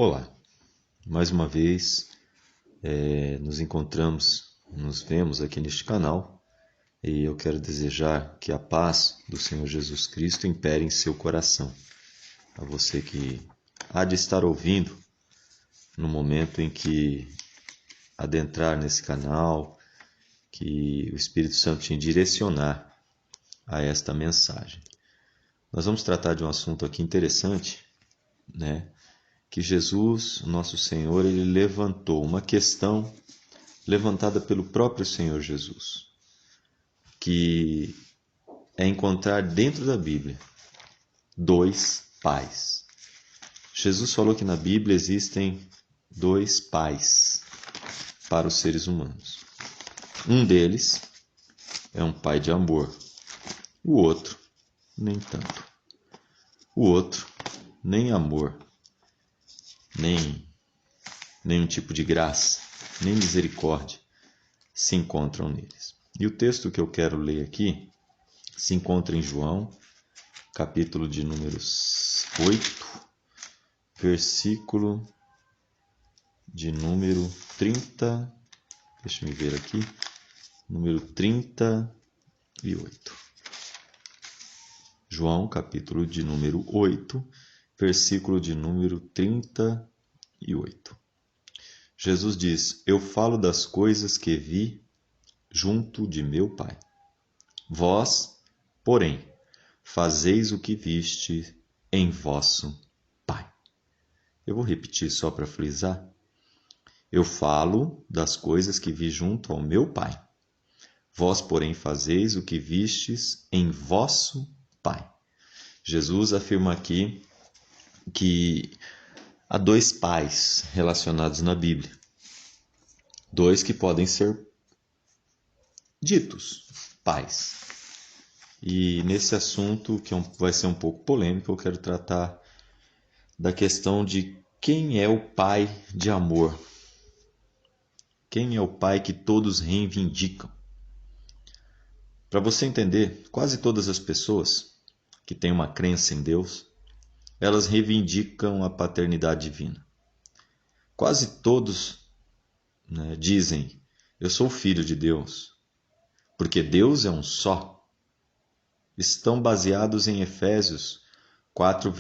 Olá, mais uma vez nos vemos aqui neste canal e eu quero desejar que a paz do Senhor Jesus Cristo impere em seu coração. A você que há de estar ouvindo no momento em que adentrar nesse canal, que o Espírito Santo te direcionar a esta mensagem. Nós vamos tratar de um assunto aqui interessante, né? Que Jesus, nosso Senhor, ele levantou uma questão levantada pelo próprio Senhor Jesus, que é encontrar dentro da Bíblia dois pais. Jesus falou que na Bíblia existem dois pais para os seres humanos. Um deles é um pai de amor, o outro nem tanto. O outro nem amor, nem nenhum tipo de graça, nem misericórdia se encontram neles. E o texto que eu quero ler aqui se encontra em João, capítulo de números 8, versículo de número 30, deixa eu ver aqui, número 38. João, capítulo de número 8, versículo de número 38. Jesus diz: Eu falo das coisas que vi junto de meu Pai. Vós, porém, fazeis o que viste em vosso Pai. Eu vou repetir só para frisar. Eu falo das coisas que vi junto ao meu Pai. Vós, porém, fazeis o que vistes em vosso Pai. Jesus afirma aqui que há dois pais relacionados na Bíblia. Dois que podem ser ditos pais. E nesse assunto, que vai ser um pouco polêmico, eu quero tratar da questão de quem é o pai de amor. Quem é o pai que todos reivindicam? Para você entender, quase todas as pessoas que têm uma crença em Deus, elas reivindicam a paternidade divina. Quase todos, né, dizem: eu sou filho de Deus, porque Deus é um só. Estão baseados em Efésios 4,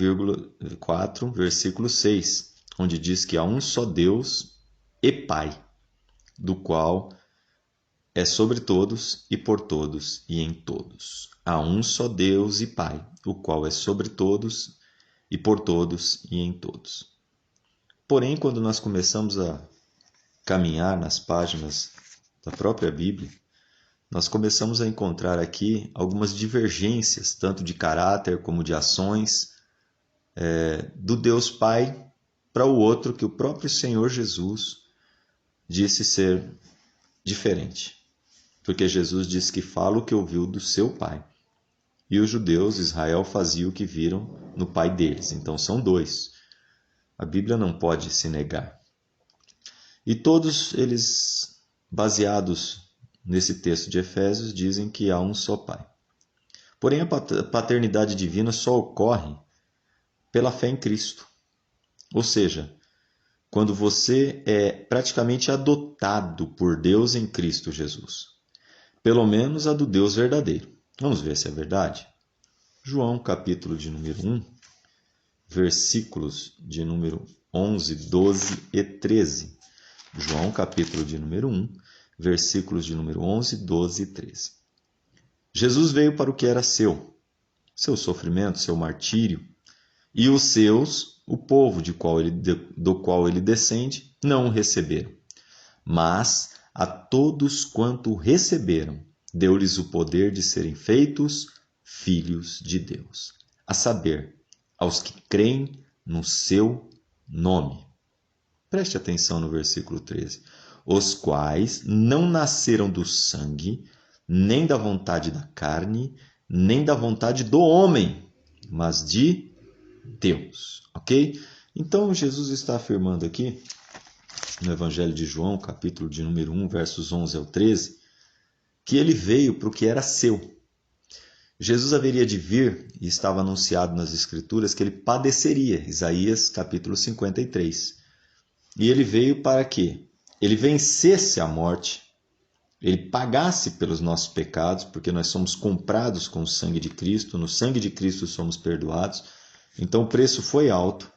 versículo 6, onde diz que há um só Deus e Pai, do qual é sobre todos e por todos e em todos. Há um só Deus e Pai, o qual é sobre todos e por todos e em todos. Porém, quando nós começamos a caminhar nas páginas da própria Bíblia, nós começamos a encontrar aqui algumas divergências, tanto de caráter como de ações, do Deus Pai para o outro, que o próprio Senhor Jesus disse ser diferente. Porque Jesus disse que fala o que ouviu do seu Pai. E os judeus, Israel, faziam o que viram no Pai deles. Então são dois. A Bíblia não pode se negar. E todos eles, baseados nesse texto de Efésios, dizem que há um só Pai. Porém, a paternidade divina só ocorre pela fé em Cristo. Ou seja, quando você é praticamente adotado por Deus em Cristo Jesus. Pelo menos a do Deus verdadeiro. Vamos ver se é verdade? João, capítulo de número 1, versículos de número 11, 12 e 13. João, capítulo de número 1, versículos de número 11, 12 e 13. Jesus veio para o que era seu sofrimento, seu martírio, e os seus, o povo do qual ele descende, não o receberam. Mas a todos quanto receberam, deu-lhes o poder de serem feitos filhos de Deus, a saber, aos que creem no seu nome. Preste atenção no versículo 13. Os quais não nasceram do sangue, nem da vontade da carne, nem da vontade do homem, mas de Deus. Ok? Então, Jesus está afirmando aqui, no Evangelho de João, capítulo de número 1, versos 11 ao 13, que ele veio para o que era seu. Jesus haveria de vir, e estava anunciado nas Escrituras, que ele padeceria, Isaías capítulo 53. E ele veio para que ele vencesse a morte, ele pagasse pelos nossos pecados, porque nós somos comprados com o sangue de Cristo, no sangue de Cristo somos perdoados, então o preço foi alto.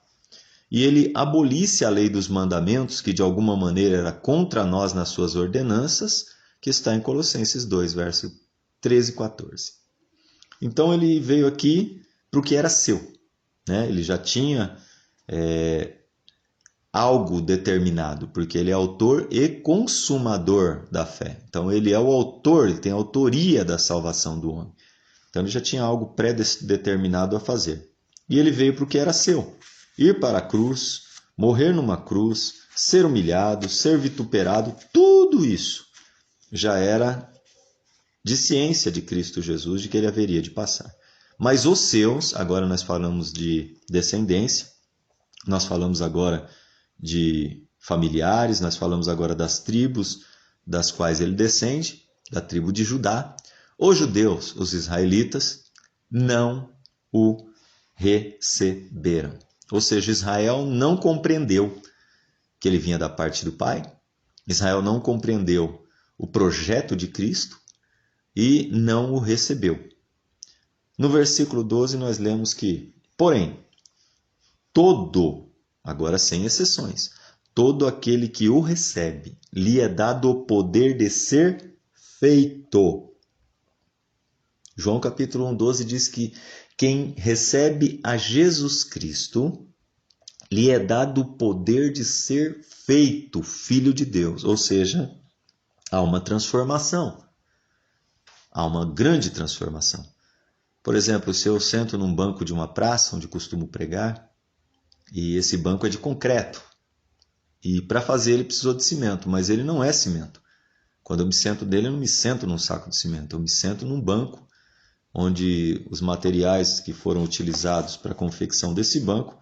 E ele abolisse a lei dos mandamentos, que de alguma maneira era contra nós nas suas ordenanças, que está em Colossenses 2, verso 13 e 14. Então ele veio aqui para o que era seu, né? Ele já tinha algo determinado, porque ele é autor e consumador da fé. Então ele é o autor, ele tem a autoria da salvação do homem. Então ele já tinha algo pré-determinado a fazer. E ele veio para o que era seu. Ir para a cruz, morrer numa cruz, ser humilhado, ser vituperado, tudo isso já era de ciência de Cristo Jesus, de que ele haveria de passar. Mas os seus, agora nós falamos de descendência, nós falamos agora de familiares, nós falamos agora das tribos das quais ele descende, da tribo de Judá. Os judeus, os israelitas, não o receberam. Ou seja, Israel não compreendeu que ele vinha da parte do Pai, Israel não compreendeu o projeto de Cristo e não o recebeu. No versículo 12 nós lemos que, porém, todo, agora sem exceções, todo aquele que o recebe, lhe é dado o poder de ser feito. João capítulo 1,12 diz que quem recebe a Jesus Cristo, lhe é dado o poder de ser feito filho de Deus. Ou seja, há uma transformação. Há uma grande transformação. Por exemplo, se eu sento num banco de uma praça, onde costumo pregar, e esse banco é de concreto, e para fazer ele precisou de cimento, mas ele não é cimento. Quando eu me sento dele, eu não me sento num saco de cimento, eu me sento num banco, onde os materiais que foram utilizados para a confecção desse banco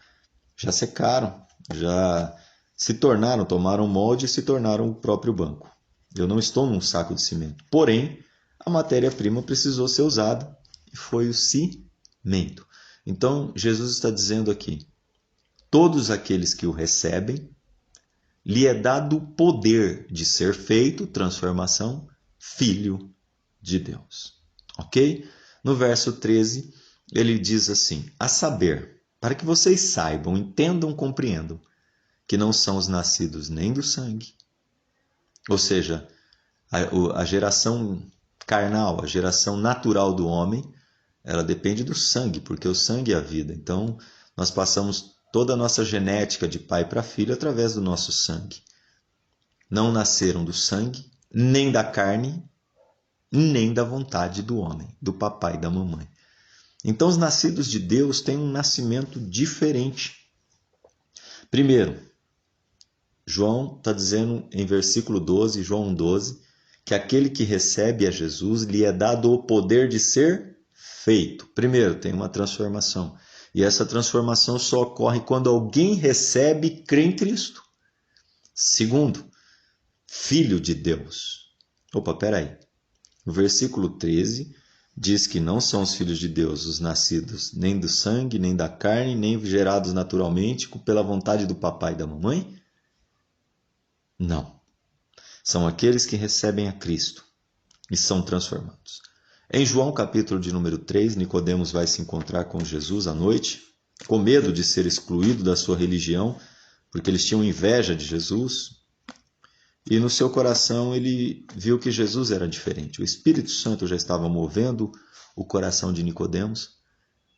já secaram, já se tornaram, tomaram molde e se tornaram o próprio banco. Eu não estou num saco de cimento. Porém, a matéria-prima precisou ser usada e foi o cimento. Então, Jesus está dizendo aqui, todos aqueles que o recebem, lhe é dado o poder de ser feito, transformação, filho de Deus. Ok? No verso 13, ele diz assim, a saber, para que vocês saibam, entendam, compreendam, que não são os nascidos nem do sangue, ou seja, a geração carnal, a geração natural do homem, ela depende do sangue, porque o sangue é a vida. Então, nós passamos toda a nossa genética de pai para filho através do nosso sangue. Não nasceram do sangue, nem da carne, nem da vontade do homem, do papai e da mamãe. Então, os nascidos de Deus têm um nascimento diferente. Primeiro, João está dizendo em versículo 12, João 1,12, que aquele que recebe a Jesus lhe é dado o poder de ser feito. Primeiro, tem uma transformação. E essa transformação só ocorre quando alguém recebe e crê em Cristo. Segundo, filho de Deus. Opa, peraí. O versículo 13 diz que não são os filhos de Deus os nascidos nem do sangue, nem da carne, nem gerados naturalmente pela vontade do papai e da mamãe? Não. São aqueles que recebem a Cristo e são transformados. Em João capítulo de número 3, Nicodemos vai se encontrar com Jesus à noite, com medo de ser excluído da sua religião, porque eles tinham inveja de Jesus. E no seu coração ele viu que Jesus era diferente. O Espírito Santo já estava movendo o coração de Nicodemos.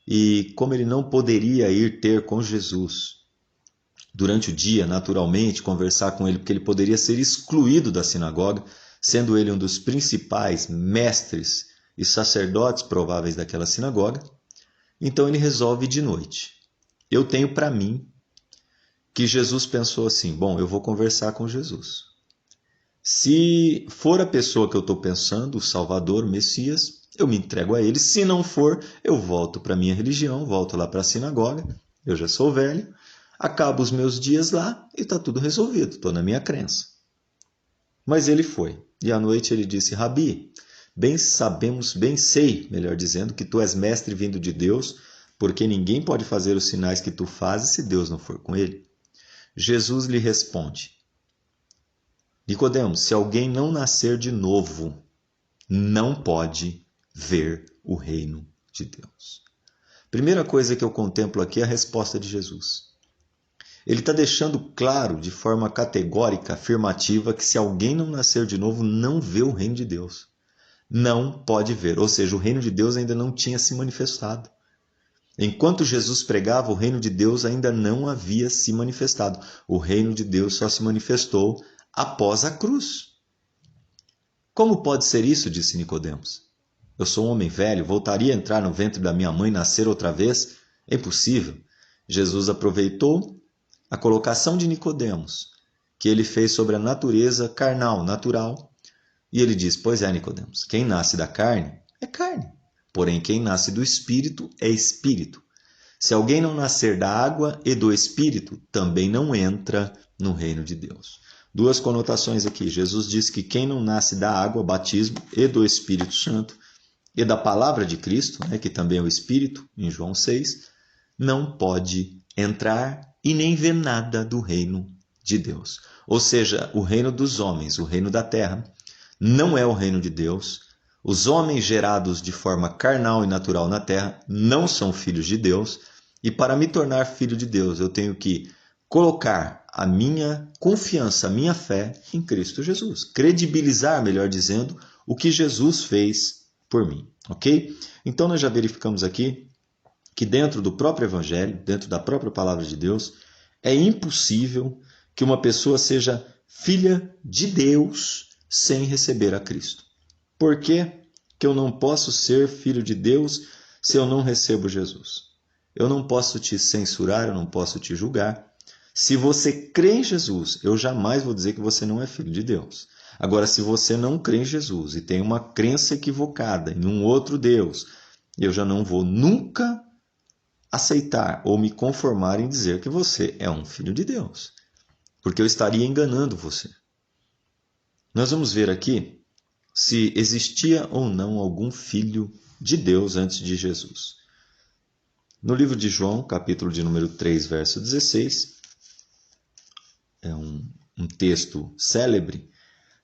E como ele não poderia ir ter com Jesus durante o dia, naturalmente, conversar com ele, porque ele poderia ser excluído da sinagoga, sendo ele um dos principais mestres e sacerdotes prováveis daquela sinagoga, então ele resolve de noite. Eu tenho para mim que Jesus pensou assim, bom, eu vou conversar com Jesus. Se for a pessoa que eu estou pensando, o Salvador, o Messias, eu me entrego a ele. Se não for, eu volto para a minha religião, volto lá para a sinagoga, eu já sou velho, acabo os meus dias lá e está tudo resolvido, estou na minha crença. Mas ele foi. E à noite ele disse, Rabi, Bem sabemos, bem sei, melhor dizendo, que tu és mestre vindo de Deus, porque ninguém pode fazer os sinais que tu fazes se Deus não for com ele. Jesus lhe responde: Nicodemos, se alguém não nascer de novo, não pode ver o reino de Deus. Primeira coisa que eu contemplo aqui é a resposta de Jesus. Ele está deixando claro, de forma categórica, afirmativa, que se alguém não nascer de novo, não vê o reino de Deus. Não pode ver. Ou seja, o reino de Deus ainda não tinha se manifestado. Enquanto Jesus pregava, o reino de Deus ainda não havia se manifestado. O reino de Deus só se manifestou após a cruz. Como pode ser isso? Disse Nicodemos. Eu sou um homem velho, voltaria a entrar no ventre da minha mãe e nascer outra vez? É impossível. Jesus aproveitou a colocação de Nicodemos, que ele fez sobre a natureza carnal, natural, e ele diz: pois é, Nicodemos, quem nasce da carne é carne, porém quem nasce do Espírito é Espírito. Se alguém não nascer da água e do Espírito, também não entra no reino de Deus. Duas conotações aqui. Jesus diz que quem não nasce da água, batismo, e do Espírito Santo, e da palavra de Cristo, que também é o Espírito, em João 6, não pode entrar e nem ver nada do reino de Deus. Ou seja, o reino dos homens, o reino da terra, não é o reino de Deus. Os homens gerados de forma carnal e natural na terra não são filhos de Deus. E para me tornar filho de Deus, eu tenho que colocar a minha confiança, a minha fé em Cristo Jesus. Credibilizar, melhor dizendo, o que Jesus fez por mim. Ok? Então nós já verificamos aqui que dentro do próprio Evangelho, dentro da própria Palavra de Deus, é impossível que uma pessoa seja filha de Deus sem receber a Cristo. Por que eu não posso ser filho de Deus se eu não recebo Jesus? Eu não posso te censurar, eu não posso te julgar. Se você crê em Jesus, eu jamais vou dizer que você não é filho de Deus. Agora, se você não crê em Jesus e tem uma crença equivocada em um outro Deus, eu já não vou nunca aceitar ou me conformar em dizer que você é um filho de Deus, porque eu estaria enganando você. Nós vamos ver aqui se existia ou não algum filho de Deus antes de Jesus. No livro de João, capítulo de número 3, verso 16, é um texto célebre,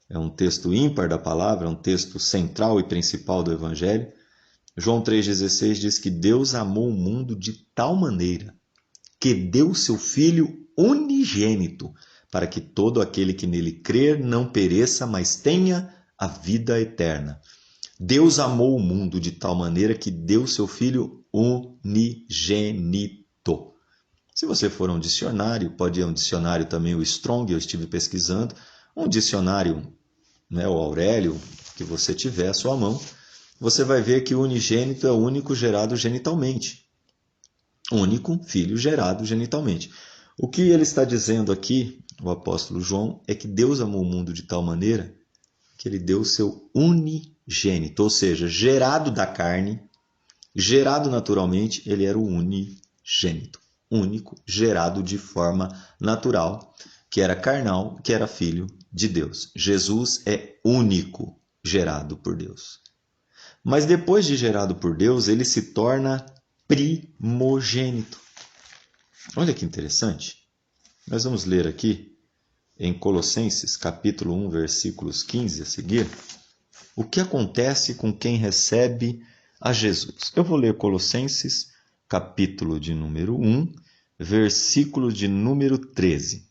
é um texto ímpar da palavra, é um texto central e principal do Evangelho. João 3,16 diz que Deus amou o mundo de tal maneira que deu seu Filho unigênito, para que todo aquele que nele crer não pereça, mas tenha a vida eterna. Deus amou o mundo de tal maneira que deu seu Filho unigênito. Se você for a um dicionário, pode ir a um dicionário também, o Strong, eu estive pesquisando, um dicionário, o Aurélio, que você tiver à sua mão, você vai ver que o unigênito é o único gerado genitalmente. Único filho gerado genitalmente. O que ele está dizendo aqui, o apóstolo João, é que Deus amou o mundo de tal maneira que ele deu o seu unigênito, ou seja, gerado da carne, gerado naturalmente, ele era o unigênito. Único, gerado de forma natural, que era carnal, que era filho de Deus. Jesus é único, gerado por Deus. Mas depois de gerado por Deus, ele se torna primogênito. Olha que interessante. Nós vamos ler aqui em Colossenses, capítulo 1, versículos 15 a seguir, o que acontece com quem recebe a Jesus. Eu vou ler Colossenses, capítulo de número 1, versículo de número 13.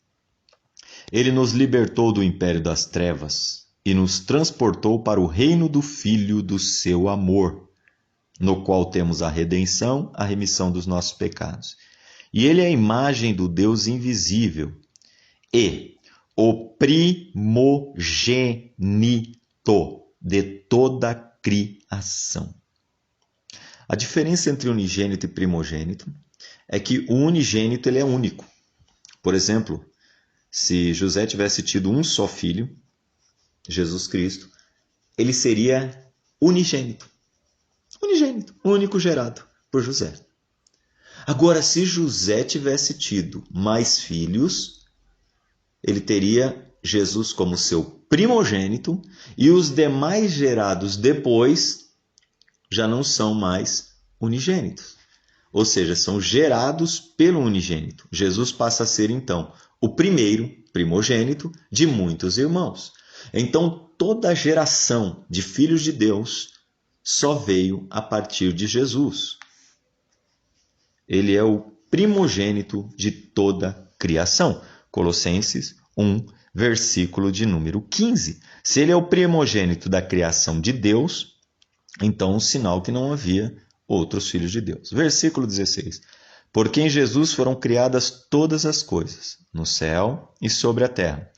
Ele nos libertou do império das trevas e nos transportou para o reino do Filho do seu amor, no qual temos a redenção, a remissão dos nossos pecados. E ele é a imagem do Deus invisível e o primogênito de toda a criação. A diferença entre unigênito e primogênito é que o unigênito ele é único. Por exemplo, se José tivesse tido um só filho, Jesus Cristo, ele seria unigênito. Unigênito, único gerado por José. Agora, se José tivesse tido mais filhos, ele teria Jesus como seu primogênito, e os demais gerados depois já não são mais unigênitos. Ou seja, são gerados pelo unigênito. Jesus passa a ser, então, o primeiro primogênito de muitos irmãos. Então, toda a geração de filhos de Deus só veio a partir de Jesus. Ele é o primogênito de toda a criação. Colossenses 1, versículo de número 15. Se ele é o primogênito da criação de Deus, então um sinal que não havia outros filhos de Deus. Versículo 16. Porque em Jesus foram criadas todas as coisas, no céu e sobre a terra,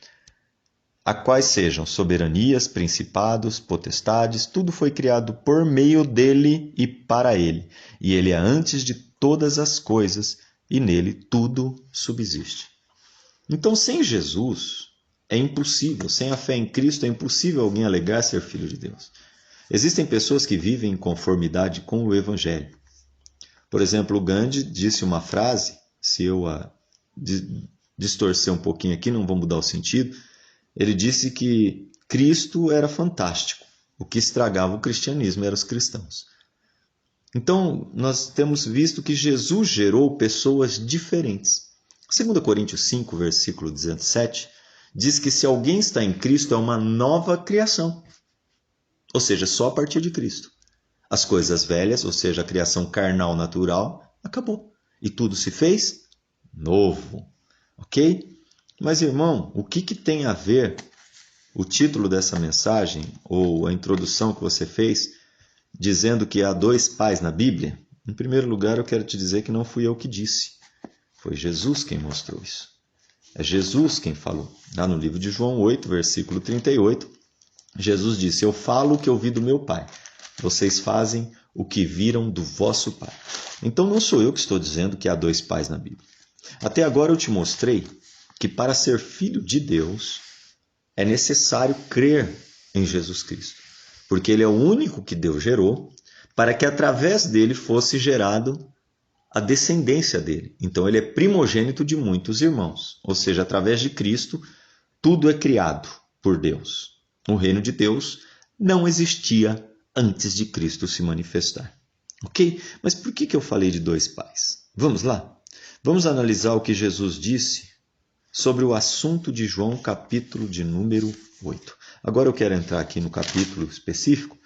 a quais sejam soberanias, principados, potestades, tudo foi criado por meio dele e para ele. E ele é antes de todas as coisas, e nele tudo subsiste. Então, sem Jesus, é impossível, sem a fé em Cristo, é impossível alguém alegar ser filho de Deus. Existem pessoas que vivem em conformidade com o Evangelho. Por exemplo, o Gandhi disse uma frase, se eu a distorcer um pouquinho aqui, não vou mudar o sentido. Ele disse que Cristo era fantástico. O que estragava o cristianismo eram os cristãos. Então, nós temos visto que Jesus gerou pessoas diferentes. 2 Coríntios 5, versículo 17, diz que se alguém está em Cristo, é uma nova criação. Ou seja, só a partir de Cristo. As coisas velhas, ou seja, a criação carnal natural, acabou. E tudo se fez novo. Ok? Mas, irmão, o que tem a ver o título dessa mensagem, ou a introdução que você fez, dizendo que há dois pais na Bíblia? Em primeiro lugar, eu quero te dizer que não fui eu que disse. Foi Jesus quem mostrou isso. É Jesus quem falou. Lá no livro de João 8, versículo 38, Jesus disse: eu falo o que ouvi do meu Pai. Vocês fazem o que viram do vosso Pai. Então não sou eu que estou dizendo que há dois pais na Bíblia. Até agora eu te mostrei que para ser filho de Deus é necessário crer em Jesus Cristo. Porque ele é o único que Deus gerou para que através dele fosse gerado a descendência dele. Então ele é primogênito de muitos irmãos. Ou seja, através de Cristo, tudo é criado por Deus. O reino de Deus não existia antes de Cristo se manifestar. Ok? Mas por que eu falei de dois pais? Vamos lá? Vamos analisar o que Jesus disse sobre o assunto de João, capítulo de número 8. Agora eu quero entrar aqui no capítulo específico,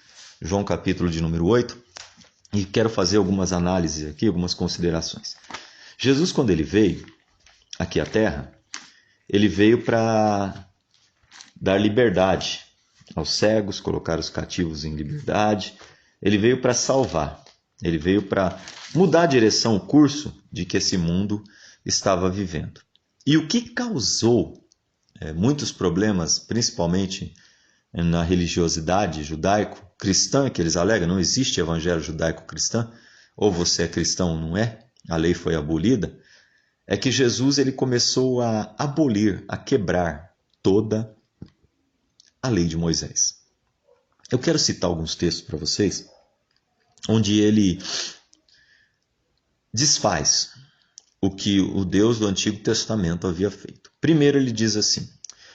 João capítulo de número 8, e quero fazer algumas análises aqui, algumas considerações. Jesus, quando ele veio aqui à Terra, ele veio para dar liberdade aos cegos, colocar os cativos em liberdade. Ele veio para salvar. Ele veio para mudar a direção, o curso de que esse mundo estava vivendo. E o que causou muitos problemas, principalmente na religiosidade judaico-cristã, que eles alegam, não existe evangelho judaico-cristã, ou você é cristão ou não é, a lei foi abolida, é que Jesus ele começou a abolir, a quebrar toda a lei de Moisés. Eu quero citar alguns textos para vocês, onde ele desfaz o que o Deus do Antigo Testamento havia feito. Primeiro ele diz assim,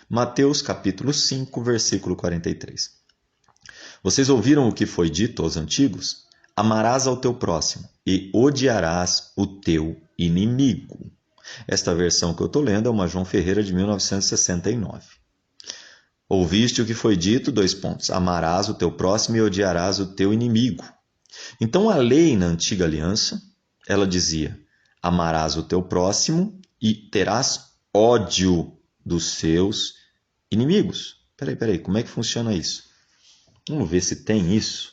Mateus capítulo 5, versículo 43. Vocês ouviram o que foi dito aos antigos? Amarás ao teu próximo e odiarás o teu inimigo. Esta versão que eu estou lendo é uma João Ferreira de 1969. Ouviste o que foi dito, : amarás o teu próximo e odiarás o teu inimigo. Então a lei na antiga aliança, ela dizia, amarás o teu próximo e terás ódio dos seus inimigos. Peraí, como é que funciona isso? Vamos ver se tem isso.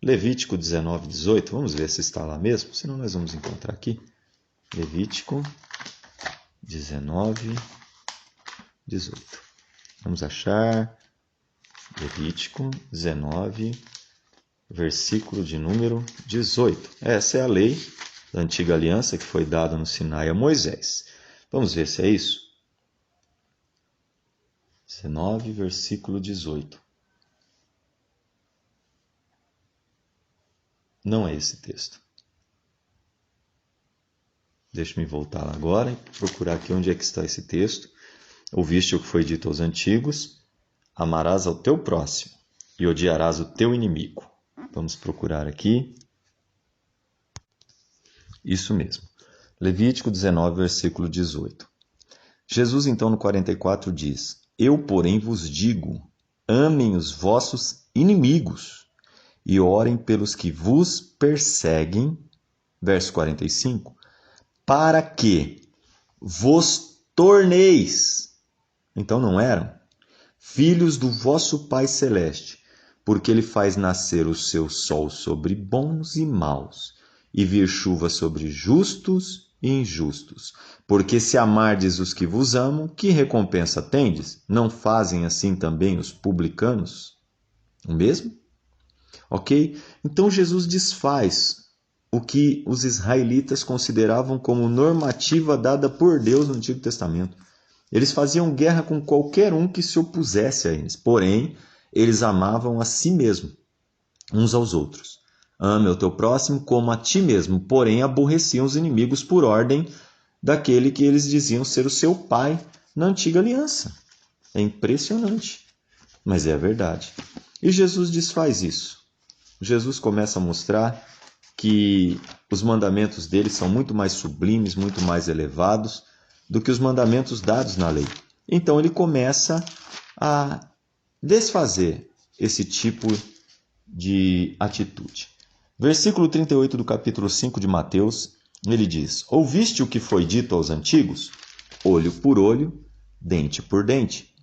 Levítico 19, 18, vamos ver se está lá mesmo, senão nós vamos encontrar aqui. Levítico 19, 18. Vamos achar Levítico 19, versículo de número 18. Essa é a lei da antiga aliança que foi dada no Sinai a Moisés. Vamos ver se é isso. 19, versículo 18. Não é esse texto. Deixa-me voltar agora e procurar aqui onde é que está esse texto. Ouviste o que foi dito aos antigos, amarás ao teu próximo e odiarás o teu inimigo. Vamos procurar aqui. Isso mesmo. Levítico 19, versículo 18. Jesus, então, no 44 diz: Eu, porém, vos digo, amem os vossos inimigos e orem pelos que vos perseguem. Verso 45. Para que vos torneis, então não eram, filhos do vosso Pai Celeste, porque Ele faz nascer o seu sol sobre bons e maus, e vir chuva sobre justos e injustos. Porque se amardes os que vos amam, que recompensa tendes? Não fazem assim também os publicanos? O mesmo? Ok? Então Jesus desfaz o que os israelitas consideravam como normativa dada por Deus no Antigo Testamento. Eles faziam guerra com qualquer um que se opusesse a eles, porém, eles amavam a si mesmo, uns aos outros. Ame o teu próximo como a ti mesmo, porém aborreciam os inimigos por ordem daquele que eles diziam ser o seu pai na antiga aliança. É impressionante, mas é a verdade. E Jesus desfaz isso. Jesus começa a mostrar que os mandamentos dele são muito mais sublimes, muito mais elevados do que os mandamentos dados na lei. Então ele começa a desfazer esse tipo de atitude. Versículo 38 do capítulo 5 de Mateus, ele diz: Ouviste o que foi dito aos antigos? Olho por olho, dente por dente.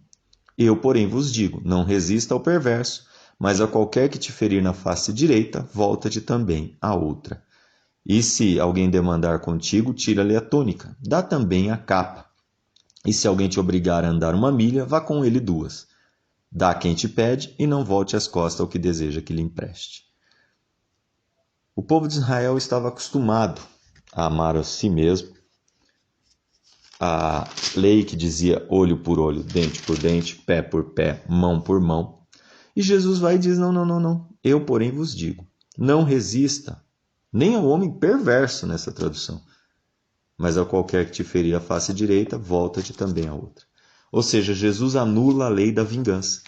Eu, porém, vos digo, não resista ao perverso, mas a qualquer que te ferir na face direita, volta-te também a outra. E se alguém demandar contigo, tira-lhe a túnica, dá também a capa. E se alguém te obrigar a andar 1 milha, vá com ele 2. Dá a quem te pede e não volte as costas ao que deseja que lhe empreste. O povo de Israel estava acostumado a amar a si mesmo. A lei que dizia olho por olho, dente por dente, pé por pé, mão por mão. E Jesus vai e diz, não. Eu, porém, vos digo, não resista, nem ao homem perverso nessa tradução, mas a qualquer que te ferir a face direita, volta-te também a outra. Ou seja, Jesus anula a lei da vingança.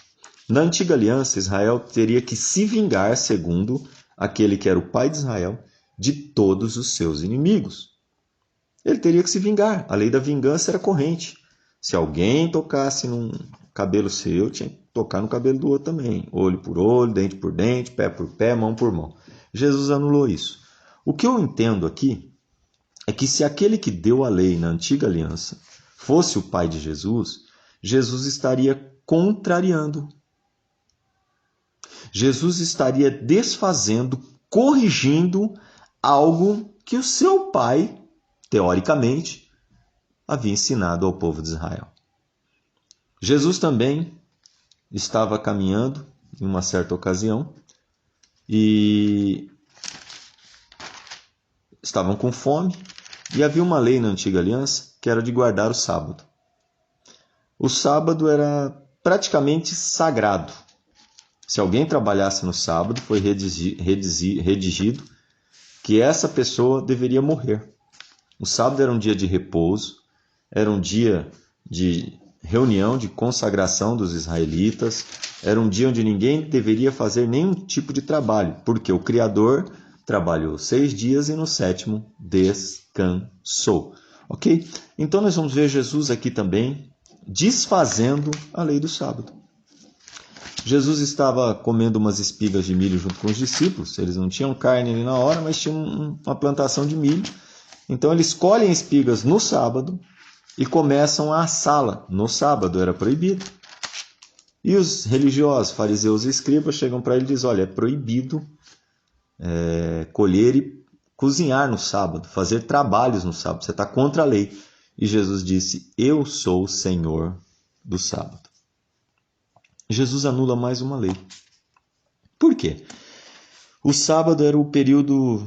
Na antiga aliança, Israel teria que se vingar, segundo aquele que era o pai de Israel, de todos os seus inimigos. Ele teria que se vingar. A lei da vingança era corrente. Se alguém tocasse num cabelo seu, tinha que tocar no cabelo do outro também. Olho por olho, dente por dente, pé por pé, mão por mão. Jesus anulou isso. O que eu entendo aqui é que se aquele que deu a lei na antiga aliança fosse o pai de Jesus, Jesus estaria contrariando. Jesus estaria desfazendo, corrigindo algo que o seu pai, teoricamente, havia ensinado ao povo de Israel. Jesus também estava caminhando em uma certa ocasião e estavam com fome e havia uma lei na antiga aliança que era de guardar o sábado. O sábado era praticamente sagrado. Se alguém trabalhasse no sábado, foi redigido que essa pessoa deveria morrer. O sábado era um dia de repouso, era um dia de reunião, de consagração dos israelitas, era um dia onde ninguém deveria fazer nenhum tipo de trabalho, porque o Criador trabalhou 6 dias e no 7º descansou. Ok? Então nós vamos ver Jesus aqui também desfazendo a lei do sábado. Jesus estava comendo umas espigas de milho junto com os discípulos. Eles não tinham carne ali na hora, mas tinham uma plantação de milho. Então eles colhem espigas no sábado e começam a assá-la. No sábado era proibido. E os religiosos, fariseus e escribas chegam para ele e dizem, olha, é proibido colher e cozinhar no sábado, fazer trabalhos no sábado. Você está contra a lei. E Jesus disse, eu sou o Senhor do sábado. Jesus anula mais uma lei. Por quê? O sábado era o período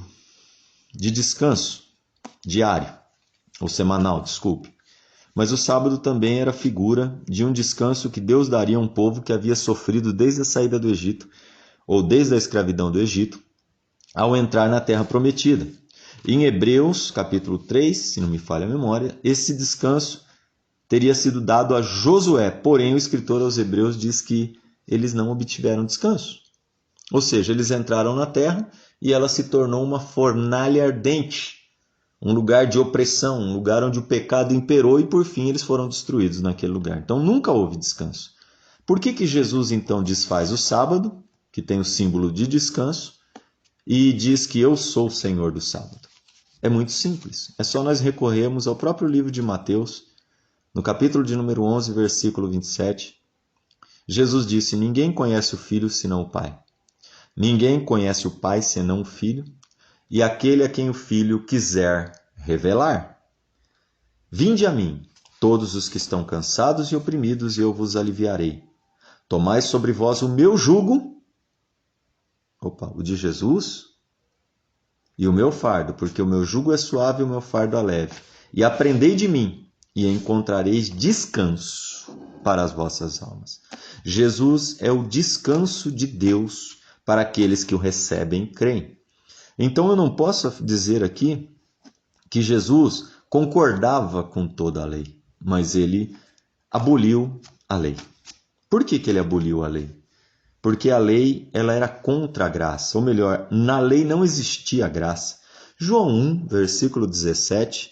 de descanso diário, ou semanal, desculpe. Mas o sábado também era figura de um descanso que Deus daria a um povo que havia sofrido desde a saída do Egito, ou desde a escravidão do Egito, ao entrar na terra prometida. Em Hebreus, capítulo 3, se não me falha a memória, esse descanso teria sido dado a Josué, porém o escritor aos Hebreus diz que eles não obtiveram descanso. Ou seja, eles entraram na terra e ela se tornou uma fornalha ardente, um lugar de opressão, um lugar onde o pecado imperou e por fim eles foram destruídos naquele lugar. Então nunca houve descanso. Por que Jesus então desfaz o sábado, que tem o símbolo de descanso, e diz que eu sou o Senhor do sábado? É muito simples. É só nós recorrermos ao próprio livro de Mateus, no capítulo de número 11, versículo 27. Jesus disse: ninguém conhece o Filho senão o Pai. Ninguém conhece o Pai senão o Filho, e aquele a quem o Filho quiser revelar. Vinde a mim, todos os que estão cansados e oprimidos, e eu vos aliviarei. Tomai sobre vós o meu jugo, o de Jesus, e o meu fardo, porque o meu jugo é suave e o meu fardo é leve. E aprendei de mim, e encontrareis descanso para as vossas almas. Jesus é o descanso de Deus para aqueles que o recebem e creem. Então eu não posso dizer aqui que Jesus concordava com toda a lei, mas ele aboliu a lei. Por que ele aboliu a lei? Porque a lei ela era contra a graça, ou melhor, na lei não existia graça. João 1, versículo 17,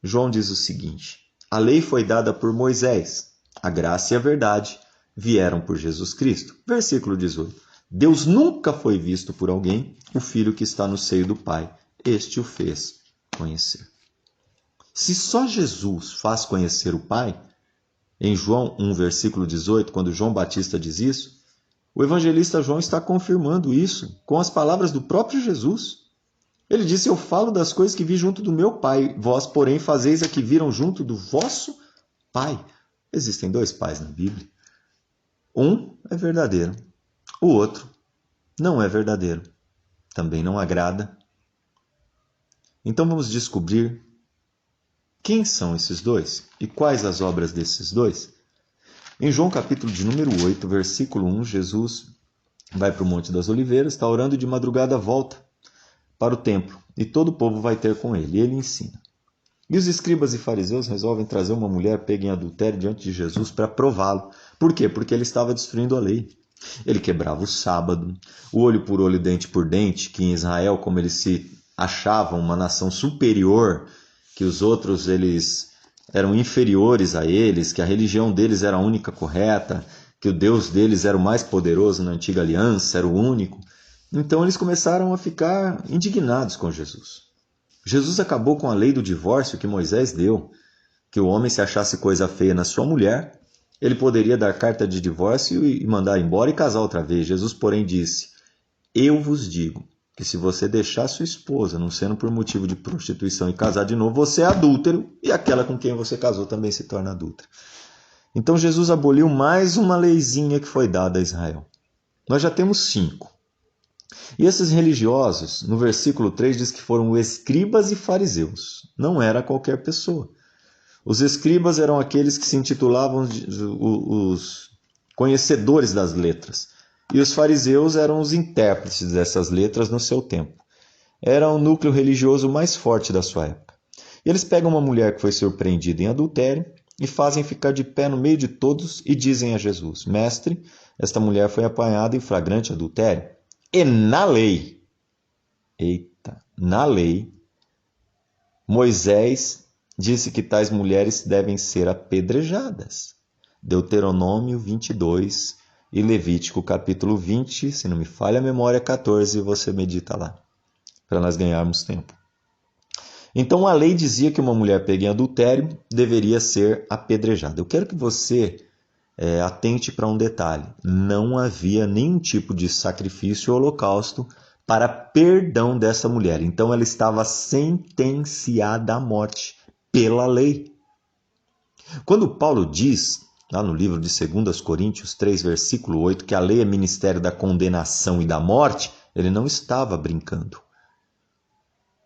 João diz o seguinte: a lei foi dada por Moisés, a graça e a verdade vieram por Jesus Cristo. Versículo 18, Deus nunca foi visto por alguém, o Filho que está no seio do Pai, este o fez conhecer. Se só Jesus faz conhecer o Pai, em João 1, versículo 18, quando João Batista diz isso, o evangelista João está confirmando isso com as palavras do próprio Jesus. Ele disse: eu falo das coisas que vi junto do meu Pai, vós, porém, fazeis a que viram junto do vosso Pai. Existem dois pais na Bíblia. Um é verdadeiro, o outro não é verdadeiro. Também não agrada. Então vamos descobrir quem são esses dois e quais as obras desses dois. Em João capítulo de número 8, versículo 1, Jesus vai para o Monte das Oliveiras, está orando e de madrugada volta para o templo e todo o povo vai ter com ele. E ele ensina. E os escribas e fariseus resolvem trazer uma mulher pega em adultério diante de Jesus para prová-lo. Por quê? Porque ele estava destruindo a lei. Ele quebrava o sábado, o olho por olho, dente por dente, que em Israel, como eles se achavam uma nação superior, que os outros eles eram inferiores a eles, que a religião deles era a única correta, que o Deus deles era o mais poderoso na antiga aliança, era o único. Então eles começaram a ficar indignados com Jesus. Jesus acabou com a lei do divórcio que Moisés deu, que o homem se achasse coisa feia na sua mulher, ele poderia dar carta de divórcio e mandar embora e casar outra vez. Jesus, porém, disse: eu vos digo que se você deixar sua esposa, não sendo por motivo de prostituição, e casar de novo, você é adúltero e aquela com quem você casou também se torna adúltera. Então Jesus aboliu mais uma leizinha que foi dada a Israel. Nós já temos 5. E esses religiosos, no versículo 3, diz que foram escribas e fariseus. Não era qualquer pessoa. Os escribas eram aqueles que se intitulavam os conhecedores das letras. E os fariseus eram os intérpretes dessas letras no seu tempo. Era o núcleo religioso mais forte da sua época. E eles pegam uma mulher que foi surpreendida em adultério e fazem ficar de pé no meio de todos e dizem a Jesus: mestre, esta mulher foi apanhada em flagrante adultério. E na lei, na lei, Moisés disse que tais mulheres devem ser apedrejadas. Deuteronômio 22 e Levítico capítulo 20, se não me falha a memória, 14, você medita lá, para nós ganharmos tempo. Então a lei dizia que uma mulher pega em adultério deveria ser apedrejada. Eu quero que você atente para um detalhe. Não havia nenhum tipo de sacrifício ou holocausto para perdão dessa mulher. Então ela estava sentenciada à morte pela lei. Quando Paulo diz, lá no livro de 2 Coríntios 3, versículo 8, que a lei é ministério da condenação e da morte, ele não estava brincando.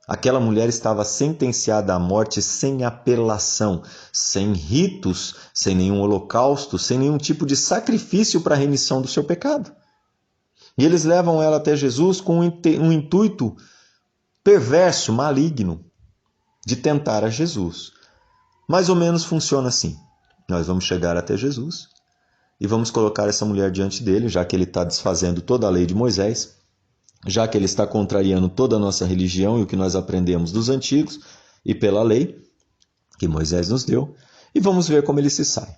Aquela mulher estava sentenciada à morte sem apelação, sem ritos, sem nenhum holocausto, sem nenhum tipo de sacrifício para a remissão do seu pecado. E eles levam ela até Jesus com um intuito perverso, maligno, de tentar a Jesus. Mais ou menos funciona assim. Nós vamos chegar até Jesus e vamos colocar essa mulher diante dele, já que ele está desfazendo toda a lei de Moisés, já que ele está contrariando toda a nossa religião e o que nós aprendemos dos antigos e pela lei que Moisés nos deu, e vamos ver como ele se sai.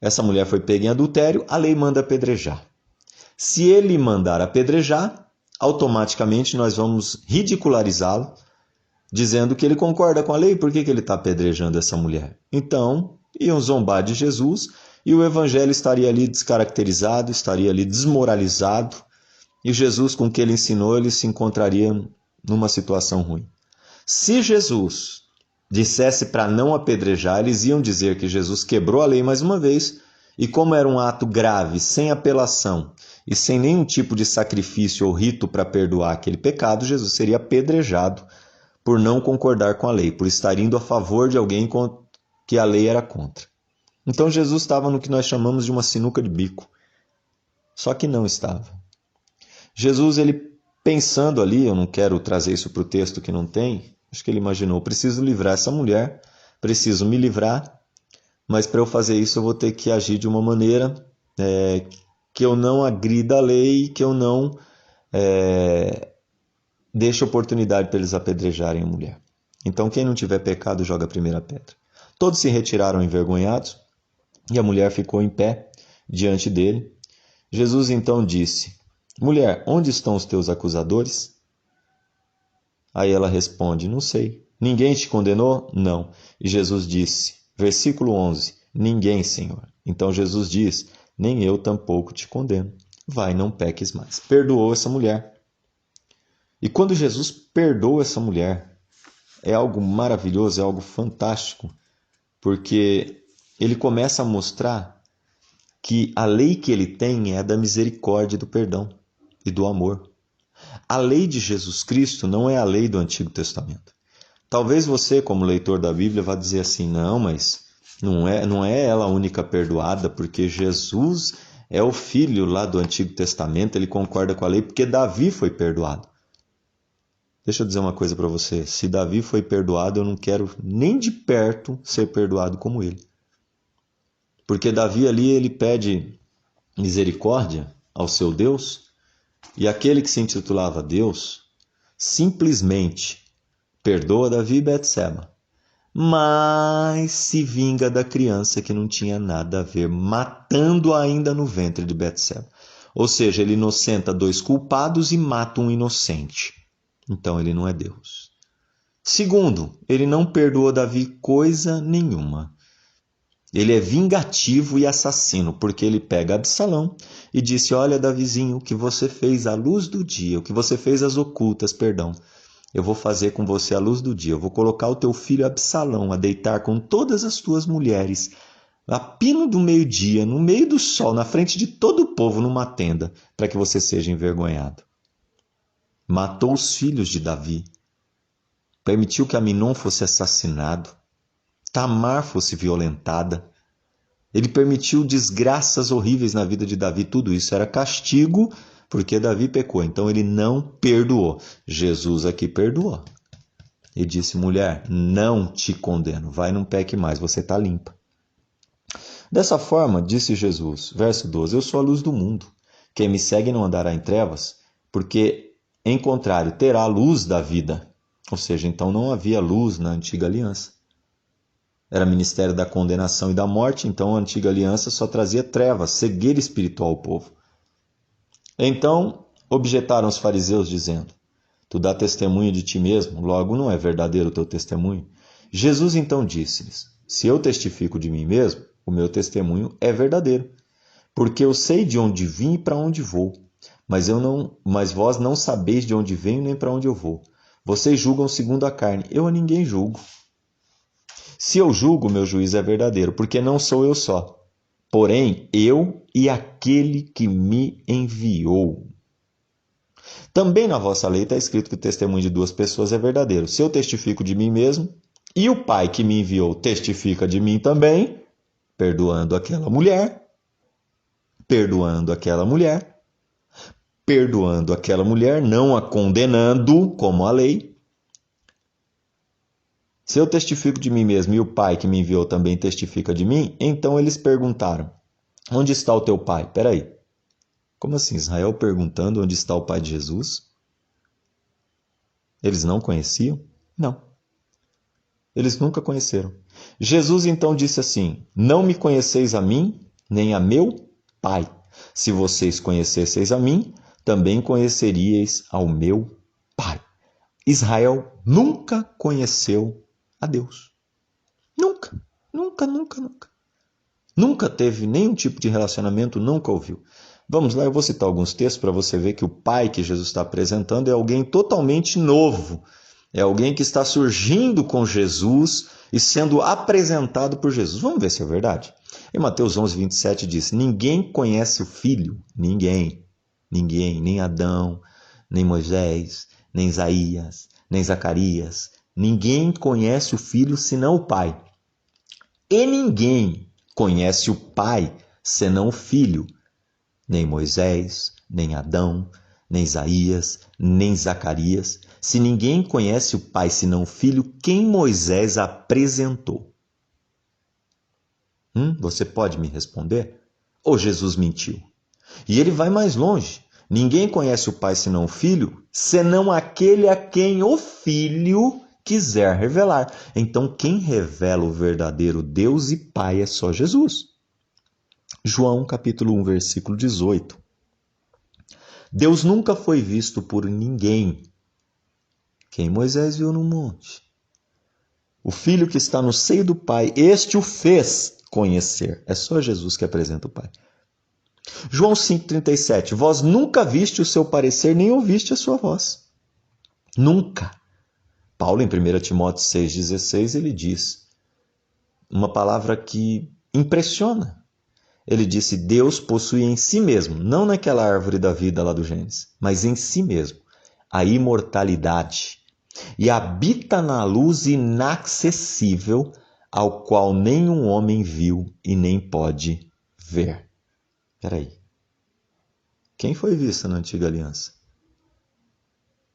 Essa mulher foi pega em adultério, a lei manda apedrejar. Se ele mandar apedrejar, automaticamente nós vamos ridicularizá-lo, dizendo que ele concorda com a lei, por que ele está apedrejando essa mulher? Então, iam zombar de Jesus e o evangelho estaria ali descaracterizado, estaria ali desmoralizado, e Jesus, com o que ele ensinou, ele se encontraria numa situação ruim. Se Jesus dissesse para não apedrejar, eles iam dizer que Jesus quebrou a lei mais uma vez, e como era um ato grave, sem apelação e sem nenhum tipo de sacrifício ou rito para perdoar aquele pecado, Jesus seria apedrejado por não concordar com a lei, por estar indo a favor de alguém que a lei era contra. Então Jesus estava no que nós chamamos de uma sinuca de bico. Só que não estava. Jesus, ele pensando ali, eu não quero trazer isso para o texto que não tem, acho que ele imaginou, preciso livrar essa mulher, preciso me livrar, mas para eu fazer isso eu vou ter que agir de uma maneira que eu não agrida a lei, que eu não deixe oportunidade para eles apedrejarem a mulher. Então quem não tiver pecado joga a primeira pedra. Todos se retiraram envergonhados e a mulher ficou em pé diante dele. Jesus então disse: mulher, onde estão os teus acusadores? Aí ela responde: não sei. Ninguém te condenou? Não. E Jesus disse, versículo 11, ninguém, Senhor. Então Jesus diz, nem eu tampouco te condeno. Vai, não peques mais. Perdoou essa mulher. E quando Jesus perdoa essa mulher, é algo maravilhoso, é algo fantástico, porque ele começa a mostrar que a lei que ele tem é a da misericórdia e do perdão e do amor. A lei de Jesus Cristo não é a lei do Antigo Testamento. Talvez você, como leitor da Bíblia, vá dizer assim, não, mas não é ela a única perdoada, porque Jesus é o filho lá do Antigo Testamento, ele concorda com a lei, porque Davi foi perdoado. Deixa eu dizer uma coisa para você, se Davi foi perdoado, eu não quero nem de perto ser perdoado como ele. Porque Davi ali, ele pede misericórdia ao seu Deus, e aquele que se intitulava Deus, simplesmente perdoa Davi e Betseba, mas se vinga da criança que não tinha nada a ver, matando ainda no ventre de Betseba. Ou seja, ele inocenta dois culpados e mata um inocente. Então ele não é Deus. Segundo, ele não perdoa Davi coisa nenhuma. Ele é vingativo e assassino, porque ele pega Absalão e disse, olha, Davizinho, o que você fez à luz do dia, o que você fez às ocultas, perdão, eu vou fazer com você à luz do dia. Eu vou colocar o teu filho Absalão a deitar com todas as tuas mulheres, a pino do meio-dia, no meio do sol, na frente de todo o povo, numa tenda, para que você seja envergonhado. Matou os filhos de Davi, permitiu que Aminon fosse assassinado, Tamar fosse violentada, ele permitiu desgraças horríveis na vida de Davi, tudo isso era castigo porque Davi pecou, então ele não perdoou. Jesus aqui perdoou e disse, mulher, não te condeno, vai, não peque mais, você está limpa. Dessa forma, disse Jesus, verso 12, eu sou a luz do mundo, quem me segue não andará em trevas, porque em contrário terá a luz da vida. Ou seja, então não havia luz na antiga aliança. Era ministério da condenação e da morte, então a antiga aliança só trazia trevas, cegueira espiritual ao povo. Então objetaram os fariseus, dizendo, tu dá testemunho de ti mesmo, logo não é verdadeiro o teu testemunho. Jesus então disse-lhes, se eu testifico de mim mesmo, o meu testemunho é verdadeiro, porque eu sei de onde vim e para onde vou, mas vós não sabeis de onde venho nem para onde eu vou. Vocês julgam segundo a carne, eu a ninguém julgo. Se eu julgo, meu juízo é verdadeiro, porque não sou eu só, porém eu e aquele que me enviou. Também na vossa lei está escrito que o testemunho de duas pessoas é verdadeiro. Se eu testifico de mim mesmo, e o Pai que me enviou testifica de mim também, perdoando aquela mulher, não a condenando como a lei, Se eu testifico de mim mesmo e o Pai que me enviou também testifica de mim, então eles perguntaram: onde está o teu Pai? Peraí. Como assim? Israel perguntando onde está o Pai de Jesus? Eles não conheciam? Não. Eles nunca conheceram. Jesus então disse assim: não me conheceis a mim, nem a meu Pai. Se vocês conhecesseis a mim, também conheceríeis ao meu Pai. Israel nunca conheceu a Deus. Nunca, nunca, nunca, nunca. Nunca teve nenhum tipo de relacionamento, nunca ouviu. Vamos lá, eu vou citar alguns textos para você ver que o Pai que Jesus está apresentando é alguém totalmente novo. É alguém que está surgindo com Jesus e sendo apresentado por Jesus. Vamos ver se é verdade. Em Mateus 11, 27 diz: ninguém conhece o Filho, ninguém, nem Adão, nem Moisés, nem Isaías, nem Zacarias. Ninguém conhece o Filho senão o Pai. E ninguém conhece o Pai senão o Filho. Nem Moisés, nem Adão, nem Isaías, nem Zacarias. Se ninguém conhece o Pai senão o Filho, quem Moisés apresentou? Você pode me responder? Ou Jesus mentiu? E ele vai mais longe. Ninguém conhece o Pai senão o Filho, senão aquele a quem o Filho quiser revelar. Então, quem revela o verdadeiro Deus e Pai é só Jesus. João capítulo 1, versículo 18. Deus nunca foi visto por ninguém. Quem Moisés viu no monte. O Filho que está no seio do Pai, este o fez conhecer. É só Jesus que apresenta o Pai. João 5,37. Vós nunca viste o seu parecer, nem ouviste a sua voz. Nunca. Paulo, em 1 Timóteo 6,16, ele diz uma palavra que impressiona. Ele disse: Deus possui em si mesmo, não naquela árvore da vida lá do Gênesis, mas em si mesmo, a imortalidade. E habita na luz inacessível, ao qual nenhum homem viu e nem pode ver. Peraí. Quem foi visto na antiga aliança?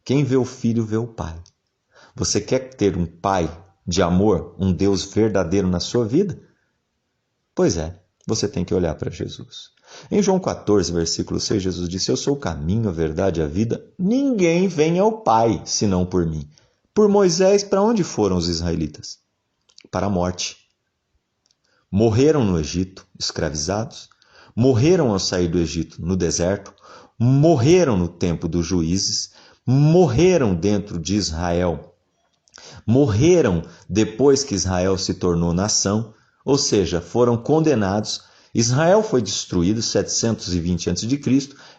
Quem vê o Filho vê o Pai. Você quer ter um Pai de amor, um Deus verdadeiro na sua vida? Pois é. Você tem que olhar para Jesus. Em João 14, versículo 6, Jesus disse: eu sou o caminho, a verdade e a vida. Ninguém vem ao Pai, senão por mim. Por Moisés, para onde foram os israelitas? Para a morte. Morreram no Egito, escravizados. Morreram ao sair do Egito, no deserto. Morreram no tempo dos juízes. Morreram dentro de Israel. Morreram depois que Israel se tornou nação. Ou seja, foram condenados. Israel foi destruído em 720 a.C.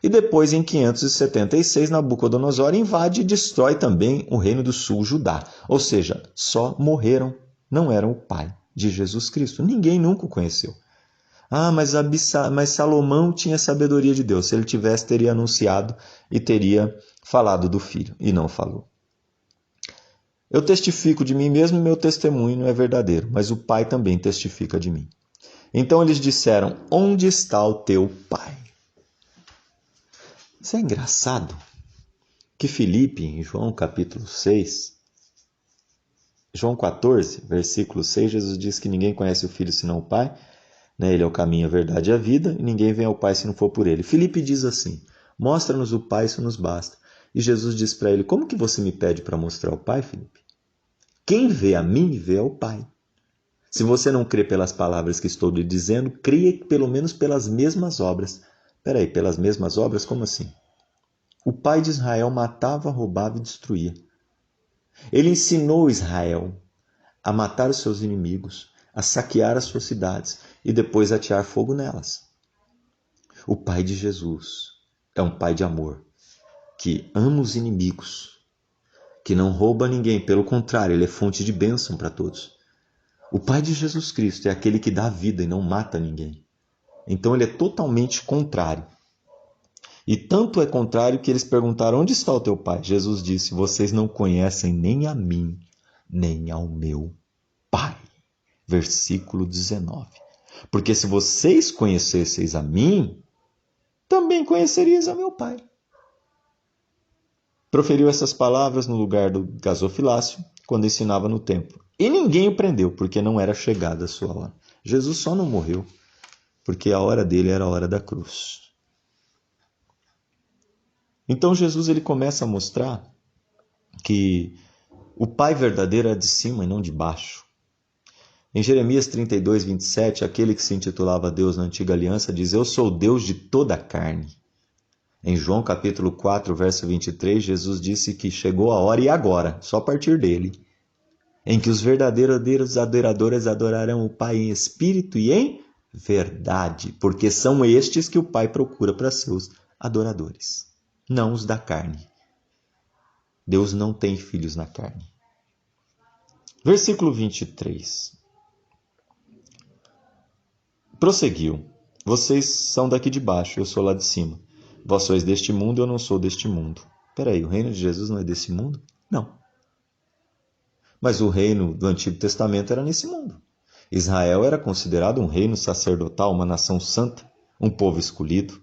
e depois, em 576, Nabucodonosor invade e destrói também o reino do sul, Judá. Ou seja, só morreram, não eram o Pai de Jesus Cristo. Ninguém nunca o conheceu. Mas Salomão tinha sabedoria de Deus. Se ele tivesse, teria anunciado e teria falado do Filho, e não falou. Eu testifico de mim mesmo e meu testemunho não é verdadeiro, mas o Pai também testifica de mim. Então eles disseram: onde está o teu Pai? Isso é engraçado que Filipe, em João capítulo 6, João 14, versículo 6, Jesus diz que ninguém conhece o Filho senão o Pai, né? Ele é o caminho, a verdade e a vida, e ninguém vem ao Pai se não for por ele. Filipe diz assim: mostra-nos o Pai, isso nos basta. E Jesus diz para ele: como que você me pede para mostrar o Pai, Filipe? Quem vê a mim, vê ao Pai. Se você não crê pelas palavras que estou lhe dizendo, creia pelo menos pelas mesmas obras. Peraí, pelas mesmas obras? Como assim? O pai de Israel matava, roubava e destruía. Ele ensinou Israel a matar os seus inimigos, a saquear as suas cidades e depois atear fogo nelas. O pai de Jesus é um pai de amor, que ama os inimigos, que não rouba ninguém, pelo contrário, ele é fonte de bênção para todos. O Pai de Jesus Cristo é aquele que dá vida e não mata ninguém. Então ele é totalmente contrário. E tanto é contrário que eles perguntaram: onde está o teu Pai? Jesus disse: vocês não conhecem nem a mim, nem ao meu Pai. Versículo 19. Porque se vocês conhecesseis a mim, também conhecerias a meu Pai. Proferiu essas palavras no lugar do gasofilácio, quando ensinava no templo. E ninguém o prendeu, porque não era chegada a sua hora. Jesus só não morreu, porque a hora dele era a hora da cruz. Então Jesus ele começa a mostrar que o Pai verdadeiro é de cima e não de baixo. Em Jeremias 32, 27, aquele que se intitulava Deus na antiga aliança diz: eu sou o Deus de toda a carne. Em João capítulo 4, verso 23, Jesus disse que chegou a hora e agora, só a partir dele, em que os verdadeiros adoradores adorarão o Pai em espírito e em verdade, porque são estes que o Pai procura para seus adoradores, não os da carne. Deus não tem filhos na carne. Versículo 23. Prosseguiu: vocês são daqui de baixo, eu sou lá de cima. Vós sois deste mundo, eu não sou deste mundo. Peraí, o reino de Jesus não é desse mundo? Não. Mas o reino do Antigo Testamento era nesse mundo. Israel era considerado um reino sacerdotal, uma nação santa, um povo escolhido.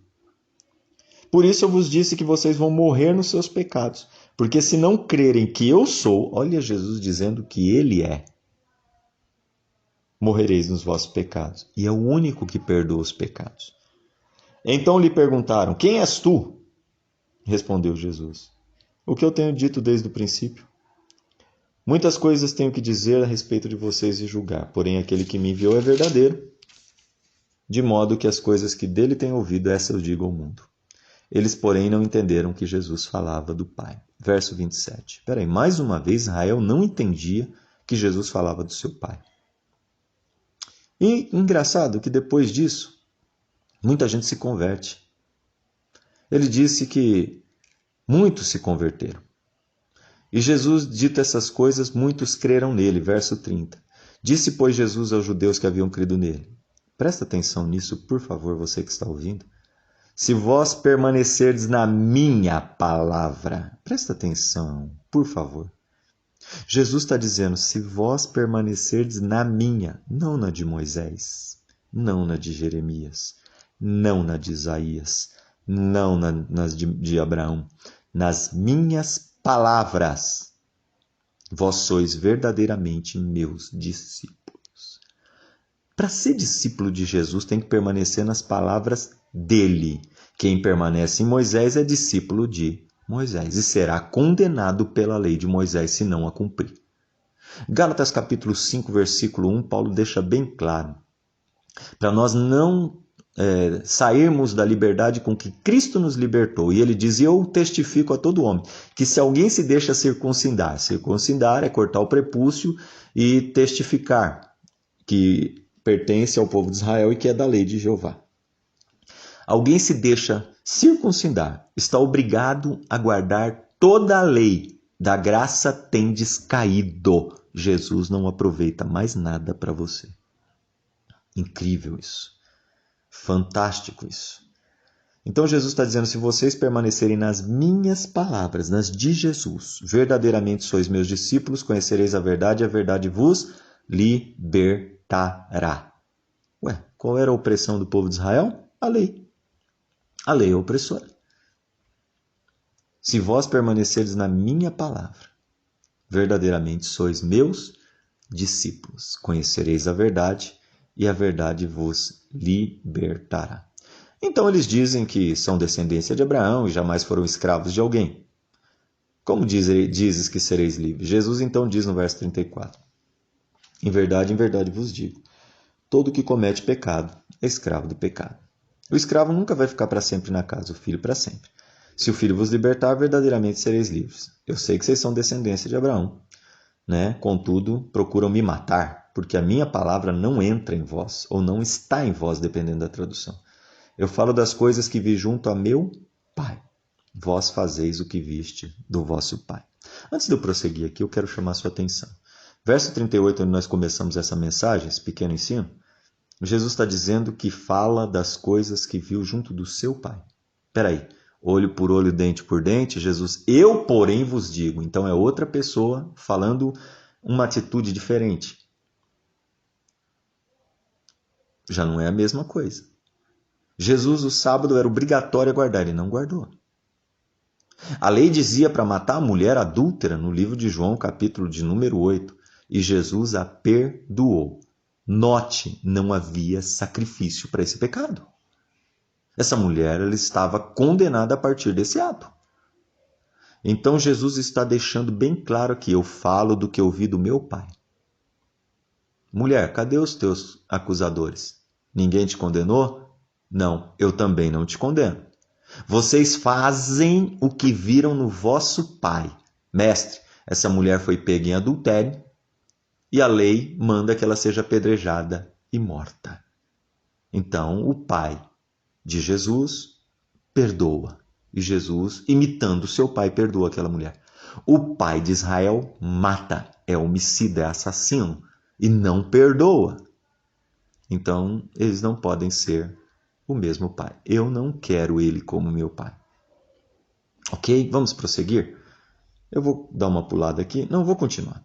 Por isso eu vos disse que vocês vão morrer nos seus pecados, porque se não crerem que eu sou, olha Jesus dizendo que ele é, morrereis nos vossos pecados. E é o único que perdoa os pecados. Então lhe perguntaram: quem és tu? Respondeu Jesus: o que eu tenho dito desde o princípio. Muitas coisas tenho que dizer a respeito de vocês e julgar, porém aquele que me enviou é verdadeiro, de modo que as coisas que dele tenho ouvido, essa eu digo ao mundo. Eles, porém, não entenderam que Jesus falava do Pai. Verso 27. Peraí, mais uma vez Israel não entendia que Jesus falava do seu Pai. E engraçado que depois disso, muita gente se converte. Ele disse que muitos se converteram. E Jesus, dito essas coisas, muitos creram nele. Verso 30. Disse, pois, Jesus aos judeus que haviam crido nele. Presta atenção nisso, por favor, você que está ouvindo. Se vós permanecerdes na minha palavra. Presta atenção, por favor. Jesus está dizendo, se vós permanecerdes na minha, não na de Moisés, não na de Jeremias, não na de Isaías, não nas de Abraão, nas minhas palavras, vós sois verdadeiramente meus discípulos. Para ser discípulo de Jesus tem que permanecer nas palavras dele. Quem permanece em Moisés é discípulo de Moisés e será condenado pela lei de Moisés se não a cumprir. Gálatas capítulo 5, versículo 1, Paulo deixa bem claro, para nós não sairmos da liberdade com que Cristo nos libertou. E ele diz, eu testifico a todo homem, que se alguém se deixa circuncidar é cortar o prepúcio e testificar que pertence ao povo de Israel e que é da lei de Jeová. Alguém se deixa circuncidar, está obrigado a guardar toda a lei. Da graça tendes caído. Jesus não aproveita mais nada para você. Incrível isso. Fantástico isso. Então Jesus está dizendo, se vocês permanecerem nas minhas palavras, nas de Jesus, verdadeiramente sois meus discípulos, conhecereis a verdade e a verdade vos libertará. Ué, qual era a opressão do povo de Israel? A lei. A lei é opressora. Se vós permanecerdes na minha palavra, verdadeiramente sois meus discípulos. Conhecereis a verdade e a verdade vos libertará. Então eles dizem que são descendência de Abraão e jamais foram escravos de alguém. Como dizes que sereis livres? Jesus então diz no verso 34. Em verdade vos digo, todo que comete pecado é escravo do pecado. O escravo nunca vai ficar para sempre na casa, o filho para sempre. Se o filho vos libertar, verdadeiramente sereis livres. Eu sei que vocês são descendência de Abraão, né? Contudo, procuram me matar, porque a minha palavra não entra em vós, ou não está em vós, dependendo da tradução. Eu falo das coisas que vi junto a meu Pai. Vós fazeis o que viste do vosso Pai. Antes de eu prosseguir aqui, eu quero chamar a sua atenção. Verso 38, onde nós começamos essa mensagem, esse pequeno ensino, Jesus está dizendo que fala das coisas que viu junto do seu Pai. Peraí, olho por olho, dente por dente, Jesus, eu porém vos digo. Então é outra pessoa falando uma atitude diferente. Já não é a mesma coisa. Jesus, o sábado, era obrigatório guardar, ele não guardou. A lei dizia para matar a mulher adúltera no livro de João, capítulo de número 8. e Jesus a perdoou. Note, não havia sacrifício para esse pecado. Essa mulher ela estava condenada a partir desse ato. Então Jesus está deixando bem claro que eu falo do que ouvi do meu Pai. Mulher, cadê os teus acusadores? Ninguém te condenou? Não, eu também não te condeno. Vocês fazem o que viram no vosso pai. Mestre, essa mulher foi pega em adultério e a lei manda que ela seja apedrejada e morta. Então o pai de Jesus perdoa. E Jesus, imitando seu pai, perdoa aquela mulher. O pai de Israel mata, é homicida, é assassino e não perdoa. Então eles não podem ser o mesmo pai. Eu não quero ele como meu pai. Ok? Vamos prosseguir? Eu vou dar uma pulada aqui. Não, vou continuar.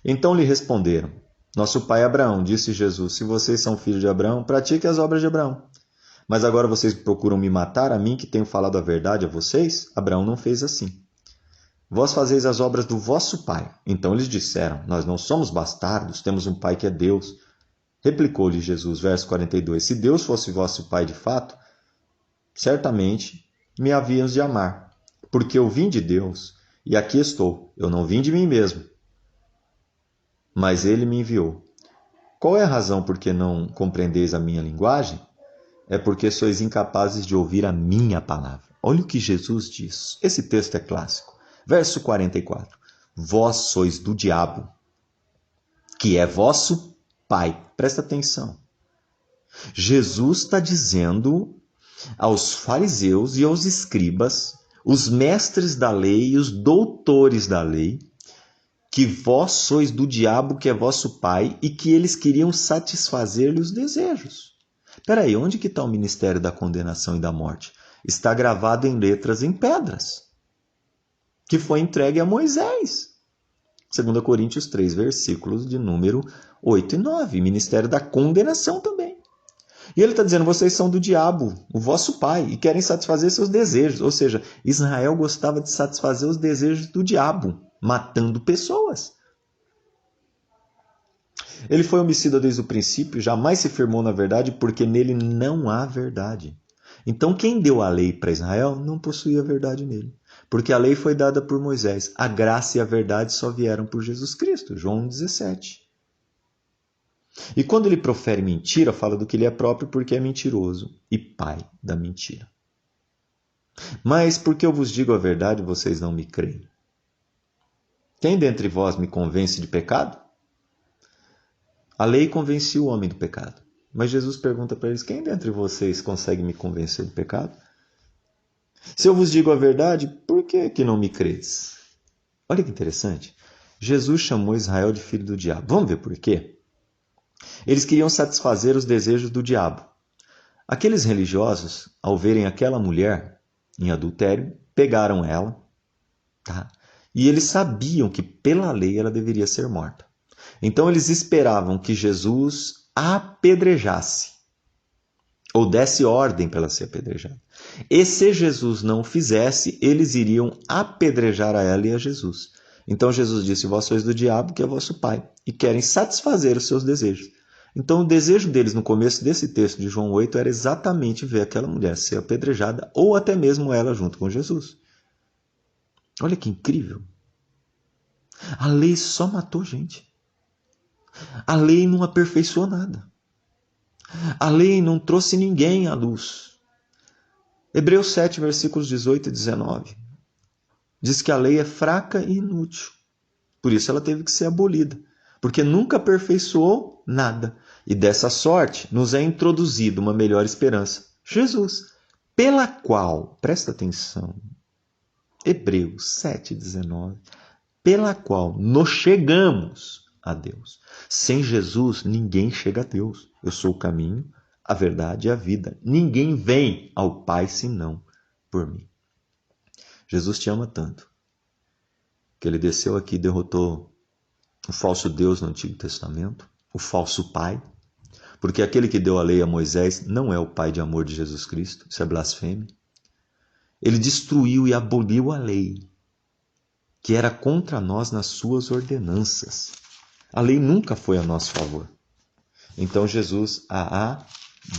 Então lhe responderam: Nosso pai Abraão, disse Jesus, se vocês são filhos de Abraão, pratiquem as obras de Abraão. Mas agora vocês procuram me matar, a mim que tenho falado a verdade a vocês? Abraão não fez assim. Vós fazeis as obras do vosso pai. Então eles disseram: Nós não somos bastardos, temos um pai que é Deus. Replicou-lhe Jesus, verso 42, se Deus fosse vosso pai de fato, certamente me haviam de amar, porque eu vim de Deus e aqui estou. Eu não vim de mim mesmo, mas ele me enviou. Qual é a razão por que não compreendeis a minha linguagem? É porque sois incapazes de ouvir a minha palavra. Olha o que Jesus diz. Esse texto é clássico. Verso 44. Vós sois do diabo, que é vosso pai. Presta atenção. Jesus está dizendo aos fariseus e aos escribas, os mestres da lei e os doutores da lei, que vós sois do diabo, que é vosso pai, e que eles queriam satisfazer-lhe os desejos. Espera aí, onde que está o ministério da condenação e da morte? Está gravado em letras em pedras, que foi entregue a Moisés. 2 Coríntios 3, versículos de número 8 e 9. Ministério da condenação também. E ele está dizendo, vocês são do diabo, o vosso pai, e querem satisfazer seus desejos. Ou seja, Israel gostava de satisfazer os desejos do diabo, matando pessoas. Ele foi homicida desde o princípio, jamais se firmou na verdade, porque nele não há verdade. Então quem deu a lei para Israel não possuía verdade nele. Porque a lei foi dada por Moisés. A graça e a verdade só vieram por Jesus Cristo. João 17. E quando ele profere mentira, fala do que ele é próprio porque é mentiroso e pai da mentira. Mas porque eu vos digo a verdade, vocês não me creem. Quem dentre vós me convence de pecado? A lei convencia o homem do pecado. Mas Jesus pergunta para eles, quem dentre vocês consegue me convencer do pecado? Se eu vos digo a verdade, por que não me credes? Olha que interessante. Jesus chamou Israel de filho do diabo. Vamos ver por quê? Eles queriam satisfazer os desejos do diabo. Aqueles religiosos, ao verem aquela mulher em adultério, pegaram ela, tá? E eles sabiam que pela lei ela deveria ser morta. Então eles esperavam que Jesus a apedrejasse, ou desse ordem para ela ser apedrejada. E se Jesus não fizesse, eles iriam apedrejar a ela e a Jesus. Então Jesus disse, vós sois do diabo, que é vosso pai, e querem satisfazer os seus desejos. Então o desejo deles no começo desse texto de João 8 era exatamente ver aquela mulher ser apedrejada, ou até mesmo ela junto com Jesus. Olha que incrível. A lei só matou gente. A lei não aperfeiçoou nada. A lei não trouxe ninguém à luz. Hebreus 7, versículos 18 e 19. Diz que a lei é fraca e inútil. Por isso ela teve que ser abolida. Porque nunca aperfeiçoou nada. E dessa sorte nos é introduzida uma melhor esperança. Jesus. Pela qual, presta atenção, Hebreus 7, 19. Pela qual nos chegamos a Deus. Sem Jesus, ninguém chega a Deus. Eu sou o caminho, a verdade e a vida. Ninguém vem ao Pai senão por mim. Jesus te ama tanto que ele desceu aqui e derrotou o falso Deus no Antigo Testamento, o falso pai, porque aquele que deu a lei a Moisés não é o pai de amor de Jesus Cristo, isso é blasfêmia. Ele destruiu e aboliu a lei, que era contra nós nas suas ordenanças. A lei nunca foi a nosso favor. Então Jesus a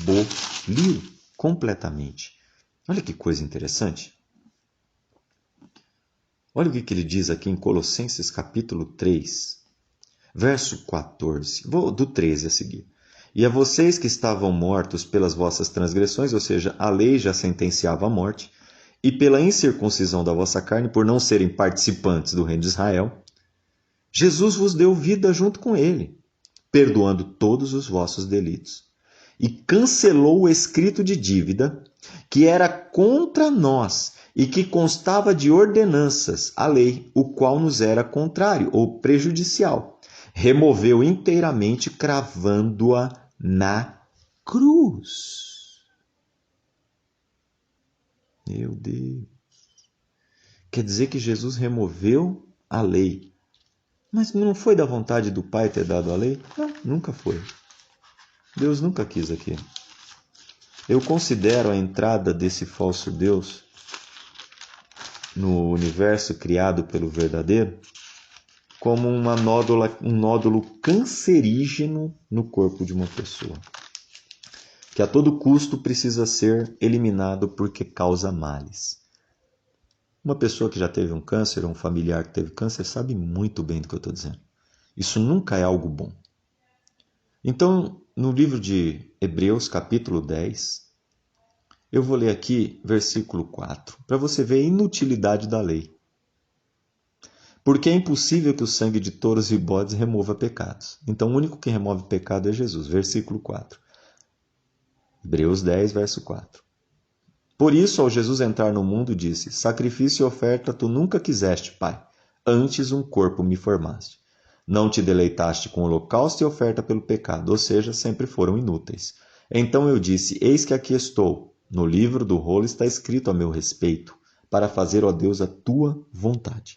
aboliu completamente. Olha que coisa interessante. Olha o que ele diz aqui em Colossenses capítulo 3, verso 14. Vou do 13 a seguir. E a vocês que estavam mortos pelas vossas transgressões, ou seja, a lei já sentenciava a morte, e pela incircuncisão da vossa carne, por não serem participantes do reino de Israel, Jesus vos deu vida junto com ele, perdoando todos os vossos delitos, e cancelou o escrito de dívida que era contra nós e que constava de ordenanças, a lei, o qual nos era contrário ou prejudicial. Removeu inteiramente, cravando-a na cruz. Meu Deus. Quer dizer que Jesus removeu a lei. Mas não foi da vontade do Pai ter dado a lei? Não, nunca foi. Deus nunca quis aquilo. Eu considero a entrada desse falso Deus no universo criado pelo verdadeiro como um nódulo cancerígeno no corpo de uma pessoa, que a todo custo precisa ser eliminado porque causa males. Uma pessoa que já teve um câncer, ou um familiar que teve câncer, sabe muito bem do que eu estou dizendo. Isso nunca é algo bom. Então, no livro de Hebreus, capítulo 10, eu vou ler aqui versículo 4, para você ver a inutilidade da lei. Porque é impossível que o sangue de touros e bodes remova pecados. Então, o único que remove pecado é Jesus. Versículo 4. Hebreus 10, verso 4. Por isso, ao Jesus entrar no mundo, disse: Sacrifício e oferta tu nunca quiseste, Pai. Antes um corpo me formaste. Não te deleitaste com holocausto e oferta pelo pecado, ou seja, sempre foram inúteis. Então eu disse: Eis que aqui estou. No livro do rolo está escrito a meu respeito, para fazer, ó Deus, a tua vontade.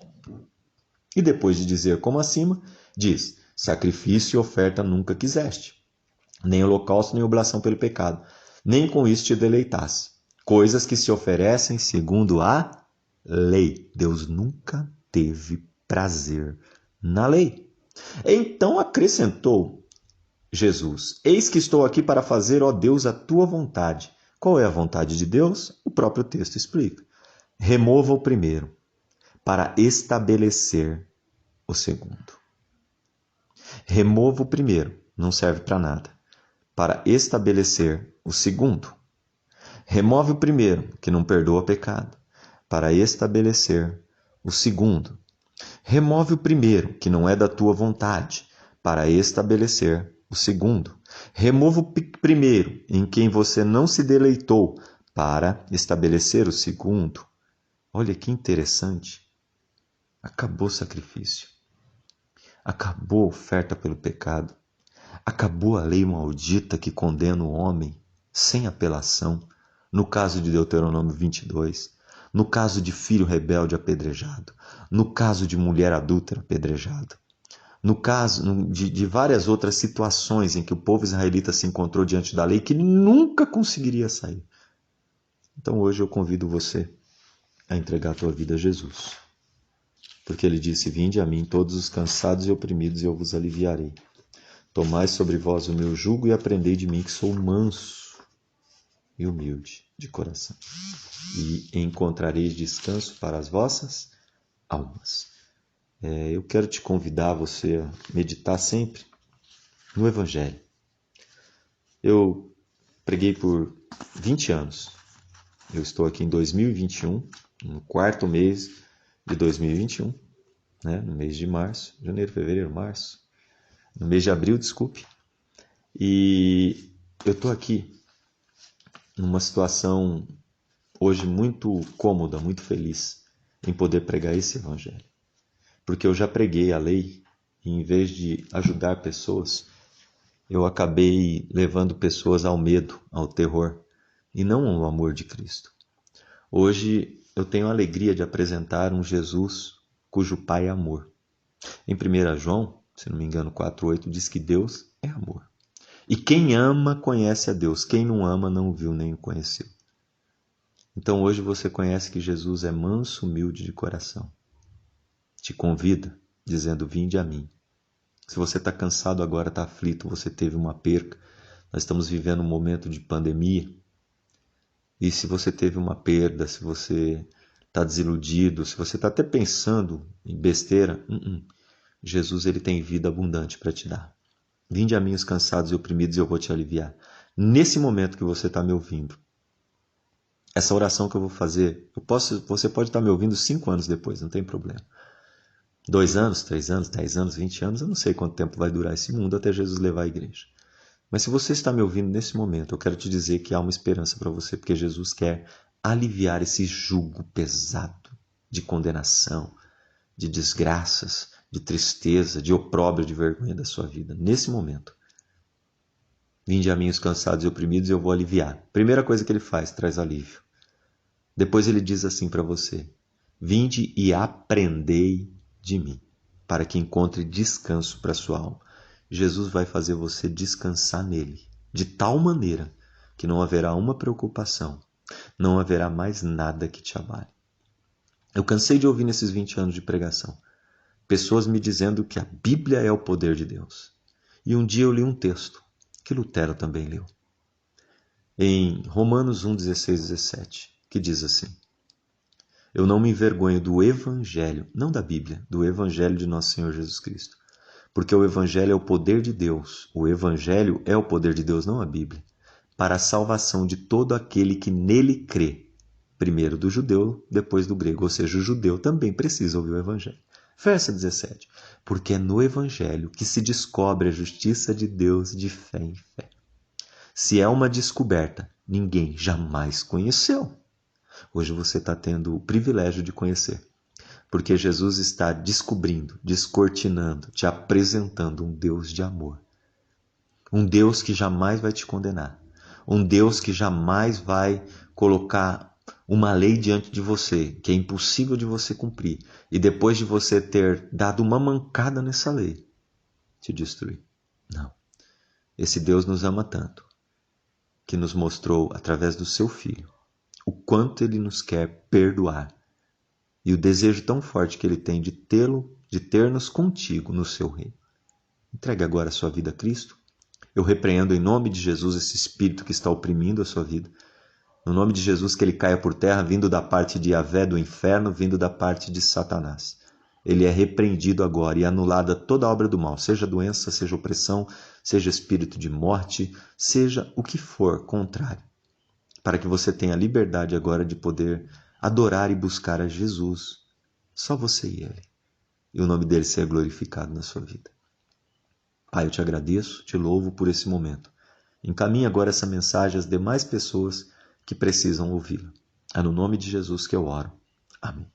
E depois de dizer como acima, diz: Sacrifício e oferta nunca quiseste, nem holocausto nem oblação pelo pecado, nem com isso te deleitasse. Coisas que se oferecem segundo a lei. Deus nunca teve prazer na lei. Então acrescentou Jesus: Eis que estou aqui para fazer, ó Deus, a tua vontade. Qual é a vontade de Deus? O próprio texto explica. Remova o primeiro, para estabelecer o segundo. Remova o primeiro, não serve para nada, para estabelecer o segundo. Remove o primeiro, que não perdoa pecado, para estabelecer o segundo. Remove o primeiro, que não é da tua vontade, para estabelecer o segundo. Remova o primeiro, em quem você não se deleitou, para estabelecer o segundo. Olha que interessante. Acabou o sacrifício. Acabou a oferta pelo pecado. Acabou a lei maldita que condena o homem sem apelação. No caso de Deuteronômio 22, no caso de filho rebelde apedrejado, no caso de mulher adúltera apedrejada, no caso de várias outras situações em que o povo israelita se encontrou diante da lei que nunca conseguiria sair. Então hoje eu convido você a entregar a tua vida a Jesus. Porque ele disse: Vinde a mim todos os cansados e oprimidos, e eu vos aliviarei. Tomai sobre vós o meu jugo e aprendei de mim, que sou manso e humilde de coração, e encontrareis descanso para as vossas almas. Eu quero te convidar a você a meditar sempre no Evangelho. Eu preguei por 20 anos. Eu estou aqui em 2021, no quarto mês de 2021, né? No mês de março, janeiro, fevereiro, março, no mês de abril, desculpe. E eu estou aqui numa situação hoje muito cômoda, muito feliz em poder pregar esse Evangelho. Porque eu já preguei a lei e em vez de ajudar pessoas, eu acabei levando pessoas ao medo, ao terror e não ao amor de Cristo. Hoje eu tenho a alegria de apresentar um Jesus cujo Pai é amor. Em 1 João, se não me engano, 4,8 diz que Deus é amor. E quem ama conhece a Deus, quem não ama não o viu nem o conheceu. Então hoje você conhece que Jesus é manso, humilde de coração. Te convida, dizendo: Vinde a mim. Se você está cansado agora, está aflito, você teve uma perca, nós estamos vivendo um momento de pandemia, e se você teve uma perda, se você está desiludido, se você está até pensando em besteira, Jesus ele tem vida abundante para te dar. Vinde a mim os cansados e oprimidos e eu vou te aliviar. Nesse momento que você está me ouvindo, essa oração que eu vou fazer, você pode estar me ouvindo 5 anos depois, não tem problema. 2 anos, 3 anos, 10 anos, 20 anos, eu não sei quanto tempo vai durar esse mundo até Jesus levar a igreja. Mas se você está me ouvindo nesse momento, eu quero te dizer que há uma esperança para você, porque Jesus quer aliviar esse jugo pesado de condenação, de desgraças, de tristeza, de opróbrio, de vergonha da sua vida. Nesse momento, vinde a mim os cansados e oprimidos e eu vou aliviar. Primeira coisa que ele faz, traz alívio. Depois ele diz assim para você, vinde e aprendei de mim, para que encontre descanso para a sua alma. Jesus vai fazer você descansar nele, de tal maneira que não haverá uma preocupação, não haverá mais nada que te abale. Eu cansei de ouvir nesses 20 anos de pregação pessoas me dizendo que a Bíblia é o poder de Deus. E um dia eu li um texto que Lutero também leu, em Romanos 1, 16 e 17, que diz assim, eu não me envergonho do Evangelho, não da Bíblia, do Evangelho de nosso Senhor Jesus Cristo, porque o Evangelho é o poder de Deus. O Evangelho é o poder de Deus, não a Bíblia, para a salvação de todo aquele que nele crê. Primeiro do judeu, depois do grego. Ou seja, o judeu também precisa ouvir o Evangelho. Verso 17. Porque é no Evangelho que se descobre a justiça de Deus de fé em fé. Se é uma descoberta, ninguém jamais conheceu. Hoje você está tendo o privilégio de conhecer. Porque Jesus está descobrindo, descortinando, te apresentando um Deus de amor. Um Deus que jamais vai te condenar. Um Deus que jamais vai colocar uma lei diante de você, que é impossível de você cumprir. E depois de você ter dado uma mancada nessa lei, te destruir. Não. Esse Deus nos ama tanto, que nos mostrou, através do seu Filho, o quanto Ele nos quer perdoar. E o desejo tão forte que Ele tem de tê-lo, de ter-nos contigo no seu reino. Entregue agora a sua vida a Cristo. Eu repreendo em nome de Jesus esse espírito que está oprimindo a sua vida. No nome de Jesus, que ele caia por terra, vindo da parte de Yahvé do inferno, vindo da parte de Satanás. Ele é repreendido agora e anulada toda a obra do mal, seja doença, seja opressão, seja espírito de morte, seja o que for contrário, para que você tenha a liberdade agora de poder adorar e buscar a Jesus, só você e Ele, e o nome dele seja glorificado na sua vida. Pai, eu te agradeço, te louvo por esse momento. Encaminhe agora essa mensagem às demais pessoas que precisam ouvi-la. É no nome de Jesus que eu oro. Amém.